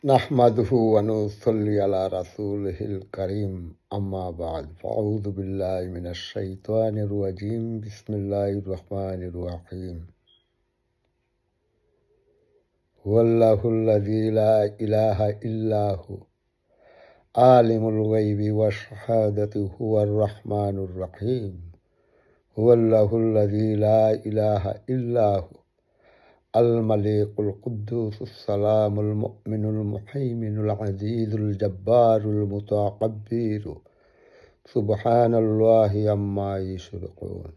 নাহমাদুহু ওয়া নুসাল্লি আলা রাসূলিহিল কারীম আম্মা বা'দ ফাআউযু বিল্লাহি মিনাশ শাইতানির রাজীম বিসমিল্লাহির রহমানির রহিম হুয়াল্লাহুল্লাযী লা ইলাহা ইল্লা হু আলিমুল গায়বি ওয়াশ শাহাদাতি হুয়ার রহমানুর রহিম হুয়াল্লাহুল্লাযী লা ইলাহা ইল্লা হু الملك القدوس السلام المؤمن المهيمن العزيز الجبار المتكبر سبحان الله عما يشركون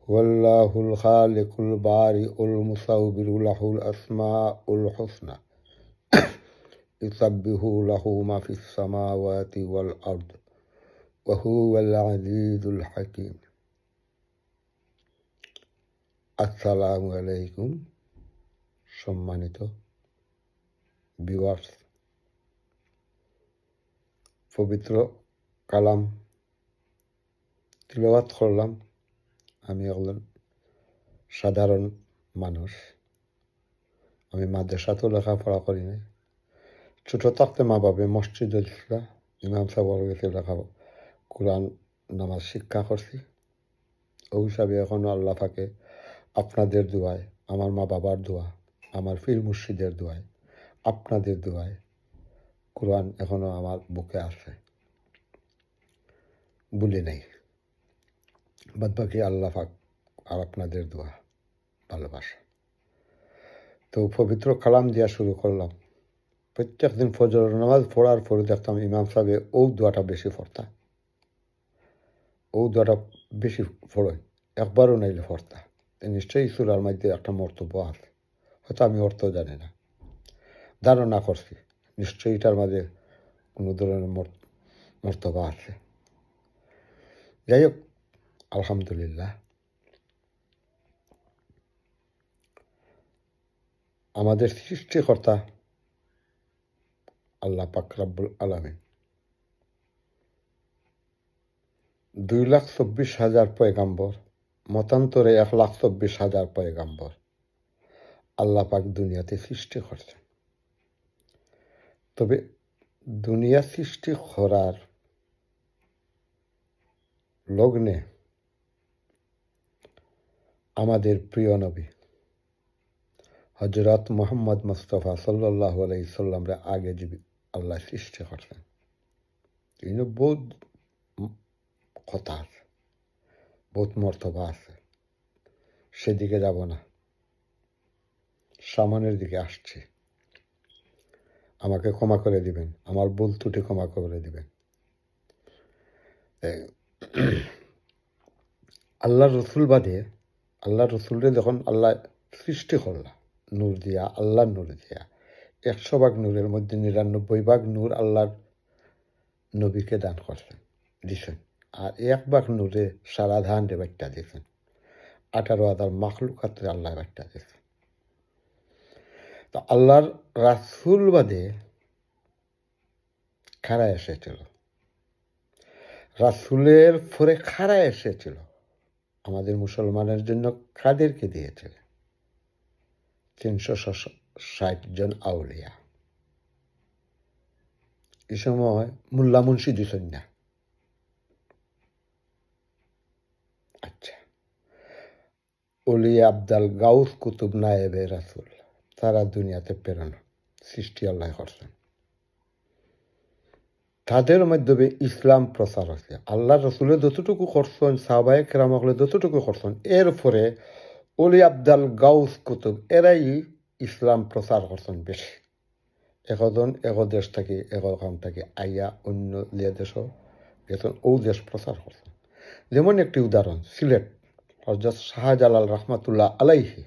والله الخالق البارئ المصور له الأسماء الحسنى يسبح له ما في السماوات والأرض وهو العزيز الحكيم السلام عليكم সম্মানিত ভিউয়ার্স, পবিত্র কালাম তিলাওয়াত করলাম। আমি একজন সাধারণ মানুষ, আমি মাদ্রাসাতেও লেখাপড়া করি নাই। ছোটো থাকতে মা বাবা মসজিদে ছিল, ইমাম সাহেবের কাছে লেখা কোরআন নামাজ শিক্ষা করছি। ওই হিসাবে এখনও আল্লাহ পাকে আপনাদের দোয়ায়, আমার মা বাবার দোয়া, আমার পীর মুর্শিদের দোয়ায়, আপনাদের দোয়ায় কোরআন এখনো আমার বুকে আছে, ভুলে নেই। বাদ বাকি আল্লাহ পাক আর আপনাদের দোয়া, ভালোবাসা। তো পবিত্র কালাম দিয়া শুরু করলাম। প্রত্যেক দিন ফজর নামাজ পড়ার পরে দেখতাম ইমাম সাহেব ও দোয়াটা বেশি পড়তা, ও দোয়াটা বেশি পড়েন, একবারও নাইলে পড়তা। নিশ্চয়ই সূরার মধ্যে একটা মর্তব্য আছে, হয়তো আমি অর্থ জানি না, ধারণা করছি নিশ্চয়ই এটার মাঝে কোনো ধরনের মর্তব্য আছে। যাই হোক, আলহামদুলিল্লাহ, আমাদের সৃষ্টিকর্তা আল্লাহ পাক রব্বুল আলামিন 2,24,000 পয়গাম্বর, মতান্তরে 1,24,000 পয়গাম্বর আল্লাহ পাক দুনিয়াতে সৃষ্টি করছেন। তবে দুনিয়া সৃষ্টি করার লগ্নে আমাদের প্রিয় নবী হযরত মুহাম্মদ মুস্তাফা সাল্লাল্লাহু আলাইহি সাল্লামরে আগে জীবী আল্লাহ সৃষ্টি করছেন। কিন্তু বহুত কথা আছে, বহুত মর্তবা আছে, সেদিকে যাব না, সামনের দিকে আসছি। আমাকে ক্ষমা করে দিবেন, আমার ভুল ত্রুটি ক্ষমা করে দিবেন। আল্লাহ রসুল বাদে, আল্লাহ রসুলরে যখন আল্লাহ সৃষ্টি করলা নূর দিয়া, আল্লাহ নূর দিয়া, 100 ভাগ নূরের মধ্যে 99 ভাগ নূর আল্লাহর নবীকে দান করছেন, দিছেন। আর 1 ভাগ নূরে সারা ধান রে বাট্টা দিয়েছেন, 18,000 মাখলুকাতরে আল্লাহ বাট্টা দিয়েছেন। তো আল্লাহর রাসূল বাদে খাড়া এসেছিল, রাসূলের পরে খাড়া এসেছিল আমাদের মুসলমানের জন্য কাদেরকে দিয়েছিল? 360 জন আউলিয়া। এই সময় মোল্লা মুন্সি দিছেন না। আচ্ছা, ওলিয়া আবদাল গাউস কুতুব নায়েবে রাসূল, তারা দুনিয়াতে প্রেরণ সৃষ্টি আল্লাহ করছেন। তাদের মাধ্যমে ইসলাম প্রচার হয়েছে। আল্লাহ রসুলে যতটুকু করছেন, সাহাবায়ে কেরাম হলে যতটুকু করছেন, এরপরে ওলি আবদাল গাউস কুতুব এরাই ইসলাম প্রচার করছেন বেশি। একজন এক দেশ থেকে, একখান থেকে আইয়া অন্য দেশও গেছেন, ও দেশ প্রচার করছেন। যেমন একটি উদাহরণ, সিলেট হযরত শাহজালাল রহমাতুল্লাহ আলাইহি,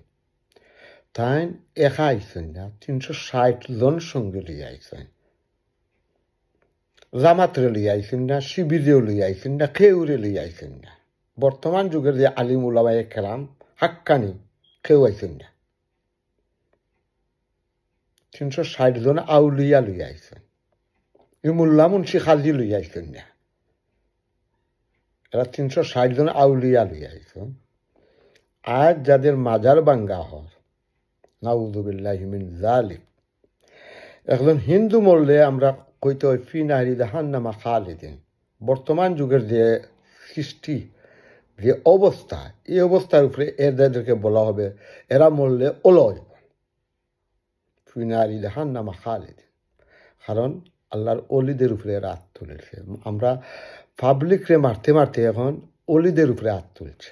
তাই একা আইছেন না, 360 জন সঙ্গে লিয়ে আইছেন। জামাতরে লিয়ে আইছেন না, শিবিরেও লিয়ে আইছেন না, কেউরে লিয়ে আইছেন না। বর্তমান যুগের যে আলিম উলামায়ে কেরাম হাক্কানি, কেউ আইছেন না। 360 জন আউলিয়া লইয়া আইছেন। মোল্লা মুন্সি খালি লইয়া আইছেন না, এরা 360 জন আউলিয়া লইয়া আইছেন। আর যাদের মাজার ভাঙ্গা হয়, নাউযুবিল্লাহি মিন যালিক, একজন হিন্দু মরলে আমরা কইতে হয় ফি নাহরি জাহান্নামা খালিদিন। বর্তমান যুগের যে সৃষ্টি, যে অবস্থা, এই অবস্থার উপরে এদেরকে বলা হবে এরা মরলে অলয় ফি নাহরি জাহান্নামা খালিদিন। কারণ আল্লাহর অলিদের উপরে এরা হাত তুলেছে। আমরা পাবলিকরে মারতে মারতে এখন অলিদের উপরে হাত তুলছে।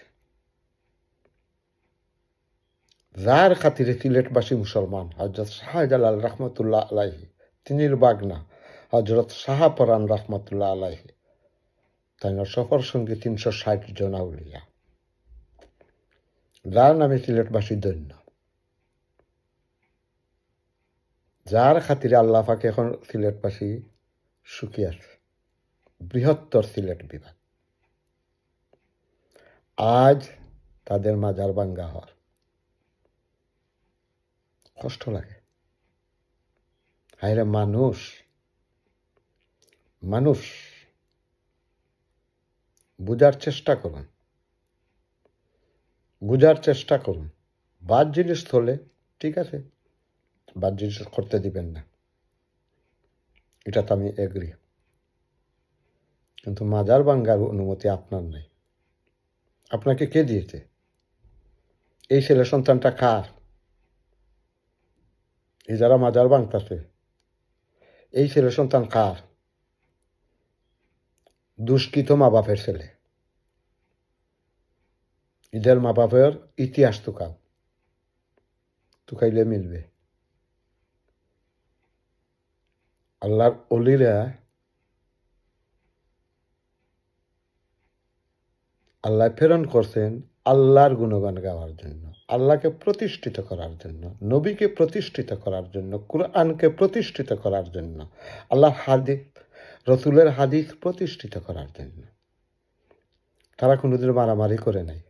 যার খাতিরে সিলেটবাসী মুসলমান হজরত শাহজালাল রহমতুল্লাহ আলাইহি, তিনির বাগনা হজরত শাহপরান রহমতুল্লাহ আলাইহি, তাই সফর সঙ্গে 360 জন আউলিয়া, যার নামে সিলেটবাসী ধন্য, যার খাতিরে আল্লাহ পাকে এখন সিলেটবাসী সুখী আছে। বৃহত্তর সিলেট বিভাগ আজ তাদের মাজার ভাঙ্গা হওয়ার কষ্ট লাগে। হায়রে মানুষ মানুষ বুঝার চেষ্টা করুন, বুঝার চেষ্টা করুন। বাদ জিনিস হলে ঠিক আছে, বাদ জিনিস করতে দিবেন না, এটা তো আমি এগ্রি, কিন্তু মাজার ভাঙ্গার অনুমতি আপনার নেই। আপনাকে কে দিয়েছে? এই ছেলে সন্তানটা কার? এই যারা মাজার ভাঙতেছে, এই ছেলে সন্তান কার? দুষ্কৃত মা বাপের ছেলে। এদের মা বাপের ইতিহাস তুকাও, তুকাইলে মিলবে। আল্লাহর অলিরা আল্লাহ প্রেরণ করছেন আল্লাহর গুণগান গাওয়ার জন্য, আল্লাহকে প্রতিষ্ঠিত করার জন্য, নবীকে প্রতিষ্ঠিত করার জন্য, কুরআনকে প্রতিষ্ঠিত করার জন্য, আল্লাহর হাদিস, রসুলের হাদিস প্রতিষ্ঠিত করার জন্য। তারা কোনোদিন মারামারি করে নাই,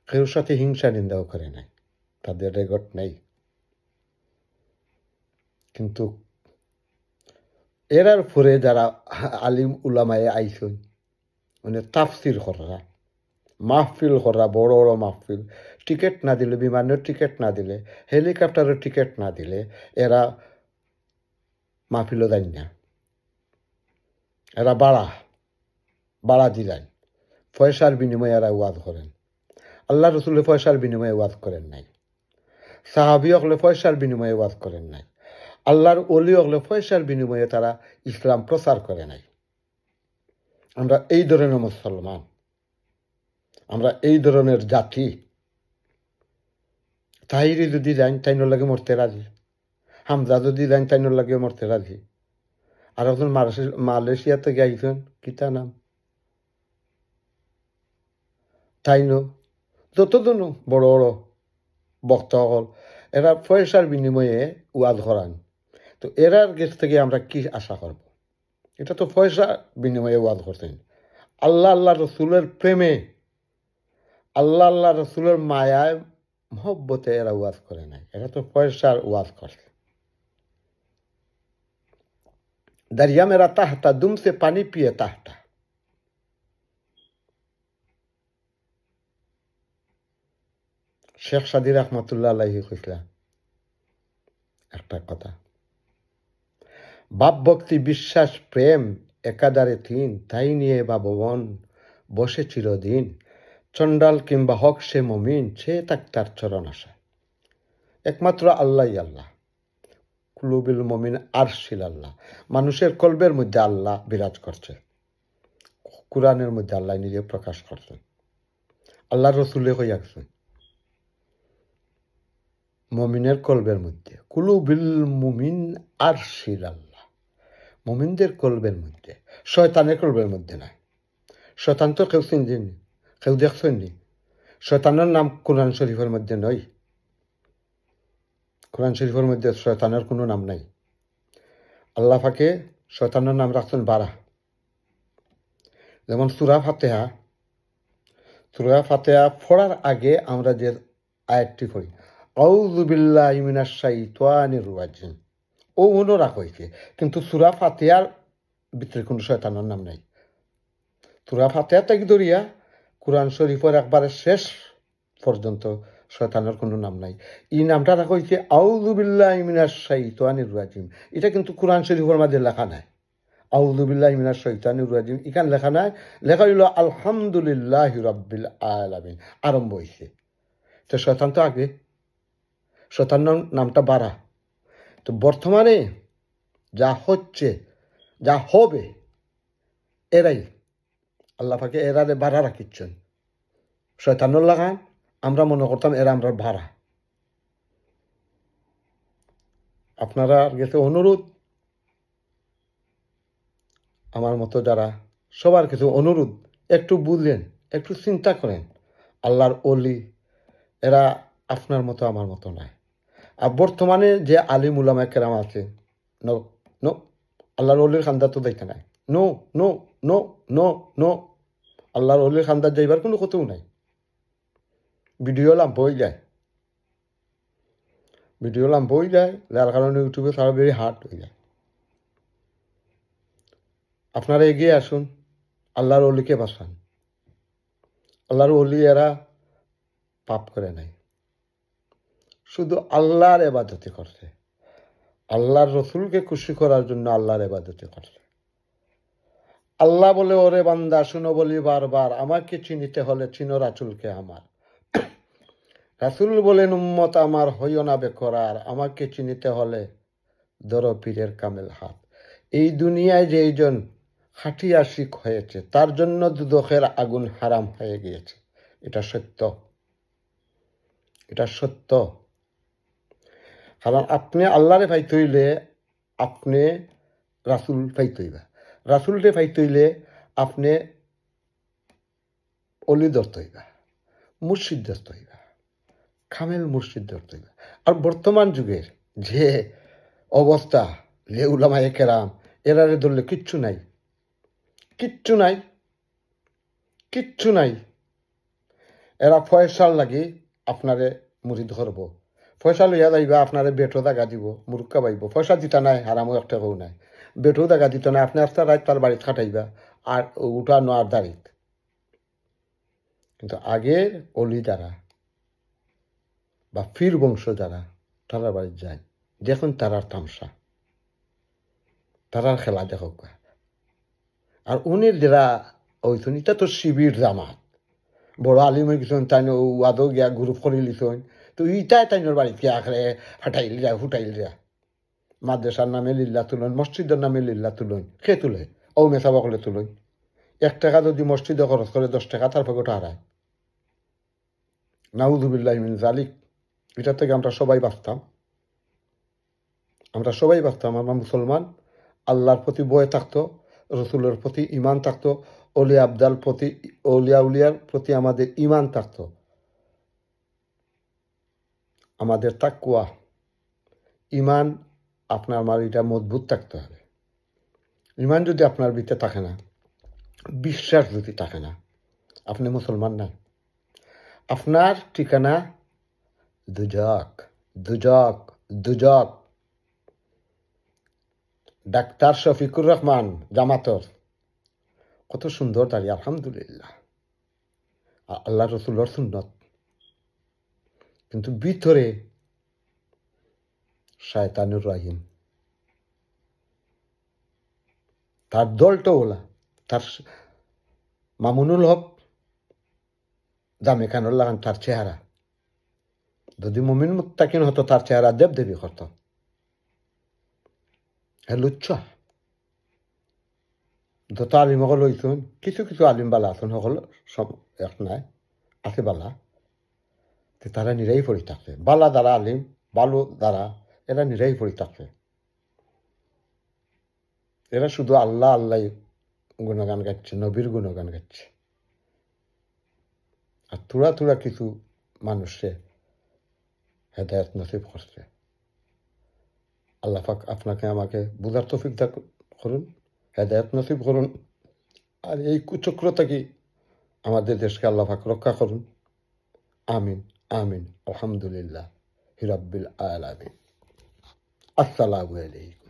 কেউ সাথে হিংসা নিন্দাও করে নাই, তাদের রেকর্ড নেই। কিন্তু এরার পরে যারা আলিম উলামায়ে আইসন, মানে তাফসির করা, মাহফিল করা, বড় বড় মাহফিল, টিকিট না দিলে, বিমানের টিকিট না দিলে, হেলিকপ্টারের টিকিট না দিলে এরা মাহফিলও দেন না। এরা বাড়া দিলেন, পয়সার বিনিময়ে এরা ওয়াজ করেন। আল্লাহ রসুলের পয়সার বিনিময়ে ওয়াজ করেন নাই, সাহাবি হলে পয়সার বিনিময়ে ওয়াজ করেন নাই, আল্লাহর অলি হলে পয়সার বিনিময়ে তারা ইসলাম প্রচার করে নাই। আমরা এই ধরনের মুসলমান, আমরা এই ধরনের জাতি। তাহিরি যদি যান তাইনোর লাগে মরতে রাজি, হামজা যদি যান তাইনোর লাগে মরতে রাজি। আর একজন মালয়েশিয়াতে গাইছেন, কিতা নাম, তাইনো যতজন বড় বড় বক্তা হল, এরা পয়সার বিনিময়ে ওয়াজ করান। তো এরার কাছ থেকে আমরা কি আশা করব? এটা তো পয়সা বিনিময়ে ওয়াজ করতেন। আল্লাহ রসুলের প্রেমে, আল্লাহ রসুলের মায়ায় মহব্বতে এরা ওয়াজ করে নাই, এরা তো পয়সার ওয়াজ করছে। दरिया मेरा ताहता दुम से पानी पिए ताहता। শেখ সাদি রহমতুল্লাহ আলাইহি কইলা একটা কথা, বাপ ভক্তি বিশ্বাস প্রেম একাধারে তিন, তাই নিয়ে বাবন বসে চিরদিন, চন্ডাল কিংবা হক সে মমিন, সে তাক তার চরণ আসা। একমাত্র আল্লাহই আল্লাহ, কুলুবিল মমিন আরশিল আল্লাহ। মানুষের কলবের মধ্যে আল্লাহ বিরাজ করছে, কুরআনের মধ্যে আল্লাহ নিজে প্রকাশ করছেন, আল্লাহ রসুলে কইয়াছেন মমিনের কলবের মধ্যে, কুলুবিল মুমিন আরশিল আল্লাহ। মমিনদের কলবের মধ্যে, শয়তানের কলবের মধ্যে না। শয়তান তো কেউ চিনছেন, কেউ দেখছেন নি? শয়তানের নাম কোরআন শরীফের মধ্যে নয়, কোরআন শরীফের মধ্যে শয়তানের কোনো নাম নাই। আল্লাহ পাকে শয়তানের নাম রাখছেন 12। যেমন সূরা ফাতিহা, সূরা ফাতিহা পড়ার আগে আমরা যে আয়াতটি পড়ি, আউযু বিল্লাহি মিনাশ শাইতানির রাজিম, ও মনে রাখা হয়েছে, কিন্তু সূরা ফাতিহার ভিতরে কোনো শয়তানের নাম নাই। সূরা ফাতিহা থেকে ধরিয়া কোরআন শরীফের একবারে শেষ পর্যন্ত শয়তানের কোনো নাম নাই। এই নামটা রাখা হয়েছে আউযু বিল্লাহি মিনাশ শাইতানির রাজিম। এটা কিন্তু কোরআন শরীফের মাঝে লেখা নাই আউযু বিল্লাহি মিনাশ শাইতানির রাজিম, এখানে লেখা নাই, লেখা হইল আলহামদুলিল্লাহি রাব্বিল আলামিন, আরম্ভ হয়েছে। তো শয়তান তো আগে, শয়তানের নামটা বাড়া। তো বর্তমানে যা হচ্ছে, যা হবে, এরাই আল্লাহ পাকে এরারে বাড়া রাখিচ্ছেন। শয়তানুর লাগান আমরা মনে করতাম এরা আমরা ভাড়া। আপনারা গেছে অনুরোধ, আমার মতো যারা সবার কিছু অনুরোধ, একটু বুঝলেন, একটু চিন্তা করেন। আল্লাহর অলি এরা আপনার মতো আমার মতো নয়। আর বর্তমানে যে আলিম উলামা কেরাম আছে, নো নো, আল্লাহর অলির খান্দা তো দেখতে নাই, no no no no no, আল্লাহর অলির খান্দার যাইবার কোনো কথাও নাই। ভিডিও লাম্প হয়ে যায়, ভিডিও লাম্প হয়ে যায়, যার কারণে ইউটিউবে সারা বেশি হার্ড হয়ে যায়। আপনারা এগিয়ে আসুন, আল্লাহর অলিকে বাঁচান। আল্লাহর অলি এরা পাপ করে নাই, শুধু আল্লাহর ইবাদতি করছে, আল্লাহর রসুলকে খুশি করার জন্য আল্লাহর ইবাদতি করছে। আল্লাহ বলে, ওরে বান্দা শুনো বলি বারবার, আমাকে চিনিতে হলে চিনো রাসূলকে আমার। রাসূল বলেন, উম্মত আমার হইও না বেকরার, আমাকে চিনিতে হলে ধরো পীরের কামেল হাত। এই দুনিয়ায় যে এইজন খাঁটি আশিক হয়েছে, তার জন্য দুদখের আগুন হারাম হয়ে গিয়েছে। এটা সত্য, এটা সত্য। কারণ আপনি আল্লাহরে পাইতে হইলে আপনি রাসূল পাইতে হইবা, রাসূলরে পাইতে হইলে আপনি অলি ধরতে হইবা, মুর্শিদ ধরতে হইবা, কামেল মুর্শিদ ধরতে হইবা। আর বর্তমান যুগের যে অবস্থা, যে উলামায়ে কেরাম এরারে ধরলে কিচ্ছু নাই, কিচ্ছু নাই, কিচ্ছু নাই। এরা পয়সার লাগি আপনারে মুড়ি ধরব, পয়সা লইয়া যাইবা, আপনারে বেটো দাগা দিব, মুরুক্কা পাইব, পয়সা দিতা নাই, হারামও একটা কেউ নাই, বেটো দাগা দিত নাই, আপনি আস্তে রাত তার বাড়িতে খাটাইবা আর উঠানো আর দাঁড়িত। কিন্তু আগের অলি যারা বা ফির বংশ যারা, তারা বাড়িতে যায়, দেখুন তারার তামসা, তারার খেলা দেখো। আর উনির যারা ওইথন, এটা তো শিবির জামাত, বড় আলিম হয়ে গেছেন, তাই আদৌ গিয়া গ্রুপ করে লিছেন, তো ইটাই তাইনের বাড়িতে আখরে হাঁটাইল যা হুটাইল যা, মাদ্রাসার নামে লিল্লা তুলন, মসজিদের নামে লিল্লা তুলন, খেয়ে তুলে ও মেসা বকলে তুলন। 1 টাকা যদি মসজিদে খরচ করে 10 টাকা তার পকেটে হারায়। নাউযুবিল্লাহি মিন যালিক। এটা থেকে আমরা সবাই বাঁচতাম, আমরা সবাই বাঁচতাম। আমরা মুসলমান, আল্লাহর প্রতি ভয় থাকতো, রসুলের প্রতি ইমান থাকতো, অলিয়া আবদাল প্রতি, অলিয়া উলিয়ার প্রতি আমাদের ইমান থাকতো। আমাদের তাকওয়া, ইমান আপনার আমার এটা মজবুত থাকতে হবে। ইমান যদি আপনার ভিতরে থাকে না, বিশ্বাস যদি থাকে না, আপনি মুসলমান না। আপনার ঠিকানা দুজক, দুজক, দুজক। ডাক্তার শফিকুর রহমান জামাতর কত সুন্দর দাঁড়ি, আলহামদুলিল্লাহ, আল্লাহ রসুলের সুন্নত, কিন্তু ভিতরে শয়তানুর রাহিম। তার দলটা ওলা, তার মামুনুল হক জামেখানুর লাগান, তার চেহারা যদি মুমিন মুত্তাকিন হতো, তার চেহারা দেবদেবী করত। হ্যাঁ লুচ্ছা যত আলিম হকল হইছুন, কিছু কিছু আলিম বালা আছেন, সকল সব এক নাই, আছে বালা, তারা নিরাই পড়ি থাকছে। বালা দ্বারা আলিম, বালু দ্বারা এরা নিরাই পড়ি থাকছে। এরা শুধু আল্লাহ আল্লাহ গুণগান গাচ্ছে, নবীর গুণগান গাচ্ছে। আর থোড়া থোড়া কিছু মানুষে হেদায়ত নসিব করছে। আল্লাহ পাক আপনাকে আমাকে বুঝার তৌফিক করুন, হেদায়ত নসিব করুন। আর এই কুচক্র থেকে আমাদের দেশকে আল্লাহ পাক রক্ষা করুন। আমিন আমিন, আলহামদুলিল্লাহ রাব্বিল আলামিন। আসসালামু আলাইকুম।